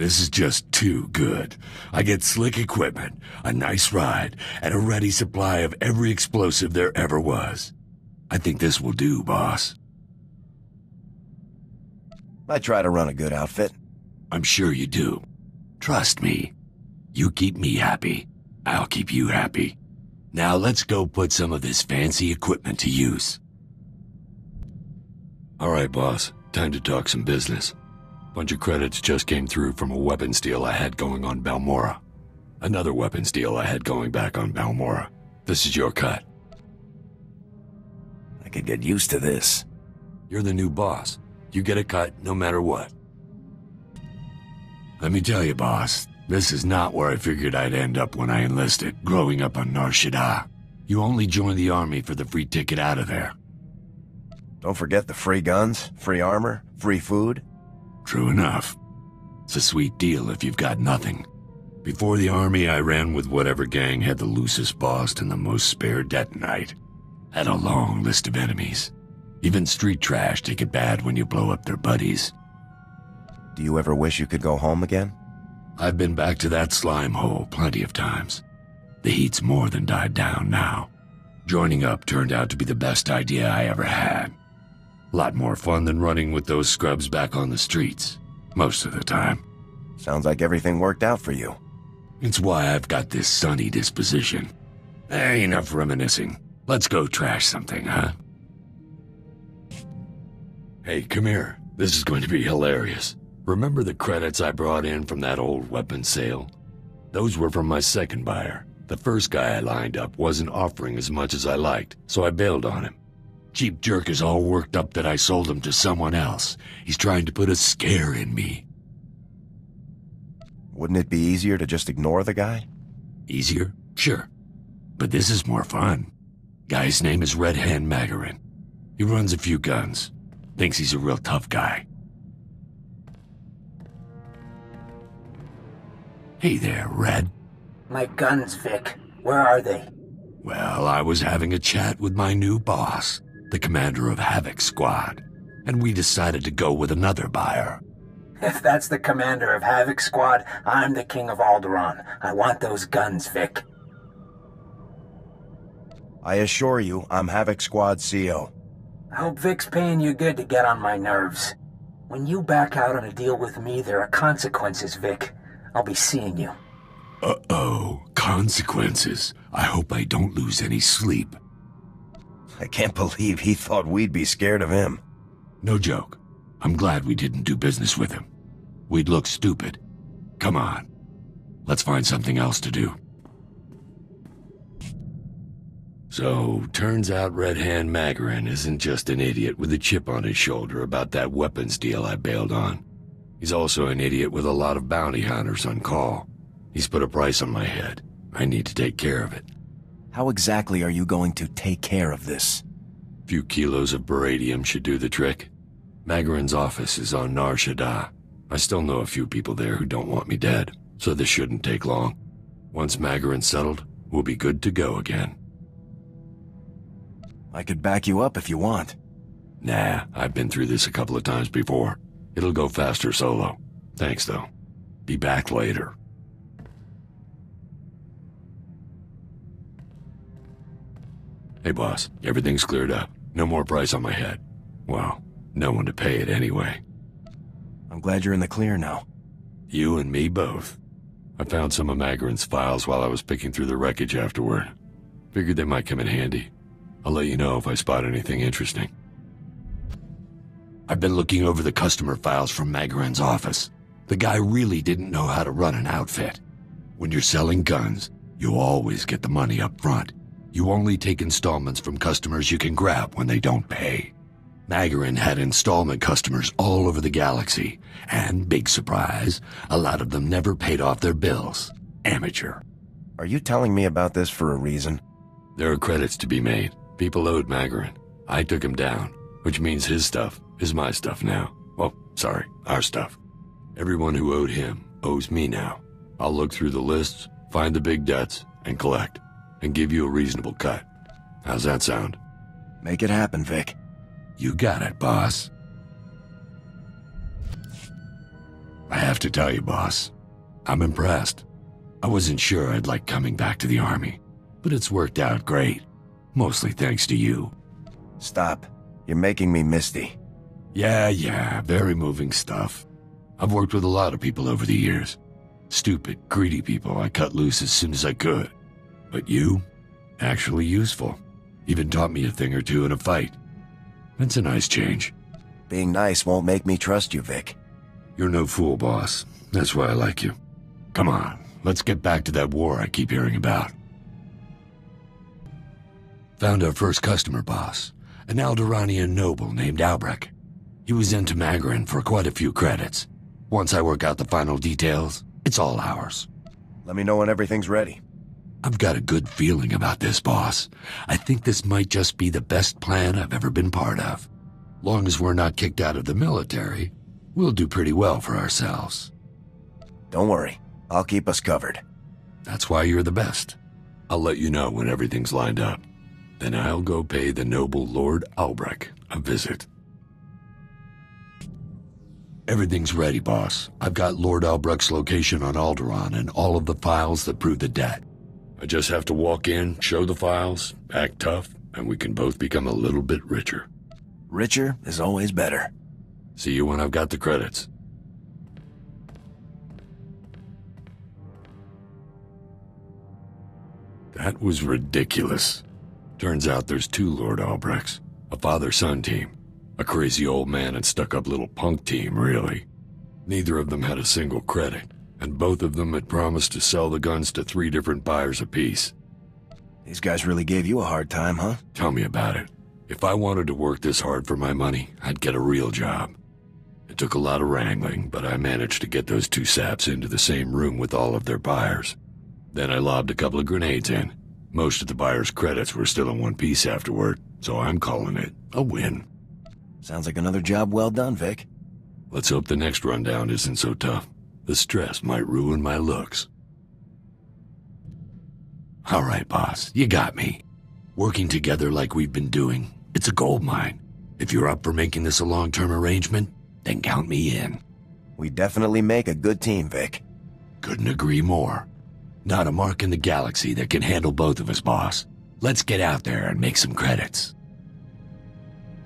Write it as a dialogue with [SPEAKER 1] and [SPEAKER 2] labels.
[SPEAKER 1] This is just too good. I get slick equipment, a nice ride, and a ready supply of every explosive there ever was. I think this will do, boss.
[SPEAKER 2] I try to run a good outfit.
[SPEAKER 1] I'm sure you do. Trust me. You keep me happy, I'll keep you happy. Now let's go put some of this fancy equipment to use. Alright, boss. Time to talk some business. Bunch of credits just came through from a weapons deal I had going on Balmora. Another weapons deal I had going back on Balmora. This is your cut.
[SPEAKER 2] I could get used to this.
[SPEAKER 1] You're the new boss. You get a cut no matter what. Let me tell you, boss, this is not where I figured I'd end up when I enlisted, growing up on Nar Shaddaa. You only joined the army for the free ticket out of there.
[SPEAKER 2] Don't forget the free guns, free armor, free food.
[SPEAKER 1] True enough. It's a sweet deal if you've got nothing. Before the army, I ran with whatever gang had the loosest boss and the most spare detonite. Had a long list of enemies. Even street trash take it bad when you blow up their buddies.
[SPEAKER 2] Do you ever wish you could go home again?
[SPEAKER 1] I've been back to that slime hole plenty of times. The heat's more than died down now. Joining up turned out to be the best idea I ever had. A lot more fun than running with those scrubs back on the streets, most of the time.
[SPEAKER 2] Sounds like everything worked out for you.
[SPEAKER 1] It's why I've got this sunny disposition. Enough reminiscing. Let's go trash something, huh? Hey, come here. This is going to be hilarious. Remember the credits I brought in from that old weapons sale? Those were from my second buyer. The first guy I lined up wasn't offering as much as I liked, so I bailed on him. Cheap jerk is all worked up that I sold him to someone else. He's trying to put a scare in me.
[SPEAKER 2] Wouldn't it be easier to just ignore the guy?
[SPEAKER 1] Easier? Sure. But this is more fun. Guy's name is Red Hand Magarin. He runs a few guns. Thinks he's a real tough guy. Hey there, Red.
[SPEAKER 3] My guns, Vic. Where are they?
[SPEAKER 1] Well, I was having a chat with my new boss, the commander of Havoc Squad, and we decided to go with another buyer.
[SPEAKER 3] If that's the commander of Havoc Squad, I'm the king of Alderaan. I want those guns, Vic.
[SPEAKER 2] I assure you, I'm Havoc Squad CO.
[SPEAKER 3] I hope Vic's paying you good to get on my nerves. When you back out on a deal with me, there are consequences, Vic. I'll be seeing you.
[SPEAKER 1] Uh-oh, consequences. I hope I don't lose any sleep.
[SPEAKER 2] I can't believe he thought we'd be scared of him.
[SPEAKER 1] No joke. I'm glad we didn't do business with him. We'd look stupid. Come on. Let's find something else to do. So, turns out Red Hand Magarin isn't just an idiot with a chip on his shoulder about that weapons deal I bailed on. He's also an idiot with a lot of bounty hunters on call. He's put a price on my head. I need to take care of it.
[SPEAKER 2] How exactly are you going to take care of this?
[SPEAKER 1] A few kilos of beradium should do the trick. Magarin's office is on Nar Shaddaa. I still know a few people there who don't want me dead, so this shouldn't take long. Once Magarin's settled, we'll be good to go again.
[SPEAKER 2] I could back you up if you want.
[SPEAKER 1] Nah, I've been through this a couple of times before. It'll go faster solo. Thanks, though. Be back later. Hey, boss. Everything's cleared up. No more price on my head. Well, no one to pay it anyway.
[SPEAKER 2] I'm glad you're in the clear now.
[SPEAKER 1] You and me both. I found some of Magarin's files while I was picking through the wreckage afterward. Figured they might come in handy. I'll let you know if I spot anything interesting. I've been looking over the customer files from Magarin's office. The guy really didn't know how to run an outfit. When you're selling guns, you always get the money up front. You only take installments from customers you can grab when they don't pay. Magarin had installment customers all over the galaxy, and, big surprise, a lot of them never paid off their bills. Amateur.
[SPEAKER 2] Are you telling me about this for a reason?
[SPEAKER 1] There are credits to be made. People owed Magarin. I took him down, which means his stuff is my stuff now. Well, sorry, our stuff. Everyone who owed him owes me now. I'll look through the lists, find the big debts, and collect, and give you a reasonable cut. How's that sound?
[SPEAKER 2] Make it happen, Vic.
[SPEAKER 1] You got it, boss. I have to tell you, boss, I'm impressed. I wasn't sure I'd like coming back to the Army, but it's worked out great. Mostly thanks to you.
[SPEAKER 2] Stop. You're making me misty.
[SPEAKER 1] Yeah, very moving stuff. I've worked with a lot of people over the years. Stupid, greedy people I cut loose as soon as I could. But you? Actually useful. Even taught me a thing or two in a fight. It's a nice change.
[SPEAKER 2] Being nice won't make me trust you, Vik.
[SPEAKER 1] You're no fool, boss. That's why I like you. Come on, let's get back to that war I keep hearing about. Found our first customer, boss. An Alderaanian noble named Albrecht. He was into Magrin for quite a few credits. Once I work out the final details, it's all ours.
[SPEAKER 2] Let me know when everything's ready.
[SPEAKER 1] I've got a good feeling about this, boss. I think this might just be the best plan I've ever been part of. Long as we're not kicked out of the military, we'll do pretty well for ourselves.
[SPEAKER 2] Don't worry. I'll keep us covered.
[SPEAKER 1] That's why you're the best. I'll let you know when everything's lined up. Then I'll go pay the noble Lord Albrecht a visit. Everything's ready, boss. I've got Lord Albrecht's location on Alderaan and all of the files that prove the debt. I just have to walk in, show the files, act tough, and we can both become a little bit richer.
[SPEAKER 2] Richer is always better.
[SPEAKER 1] See you when I've got the credits. That was ridiculous. Turns out there's two Lord Albrechts, a father-son team. A crazy old man and stuck-up little punk team, really. Neither of them had a single credit, and both of them had promised to sell the guns to 3 different buyers apiece.
[SPEAKER 2] These guys really gave you a hard time, huh?
[SPEAKER 1] Tell me about it. If I wanted to work this hard for my money, I'd get a real job. It took a lot of wrangling, but I managed to get those 2 saps into the same room with all of their buyers. Then I lobbed a couple of grenades in. Most of the buyers' credits were still in one piece afterward, so I'm calling it a win.
[SPEAKER 2] Sounds like another job well done, Vik.
[SPEAKER 1] Let's hope the next rundown isn't so tough. The stress might ruin my looks. All right, boss, you got me. Working together like we've been doing, it's a gold mine. If you're up for making this a long-term arrangement, then count me in.
[SPEAKER 2] We definitely make a good team, Vik.
[SPEAKER 1] Couldn't agree more. Not a mark in the galaxy that can handle both of us, boss. Let's get out there and make some credits.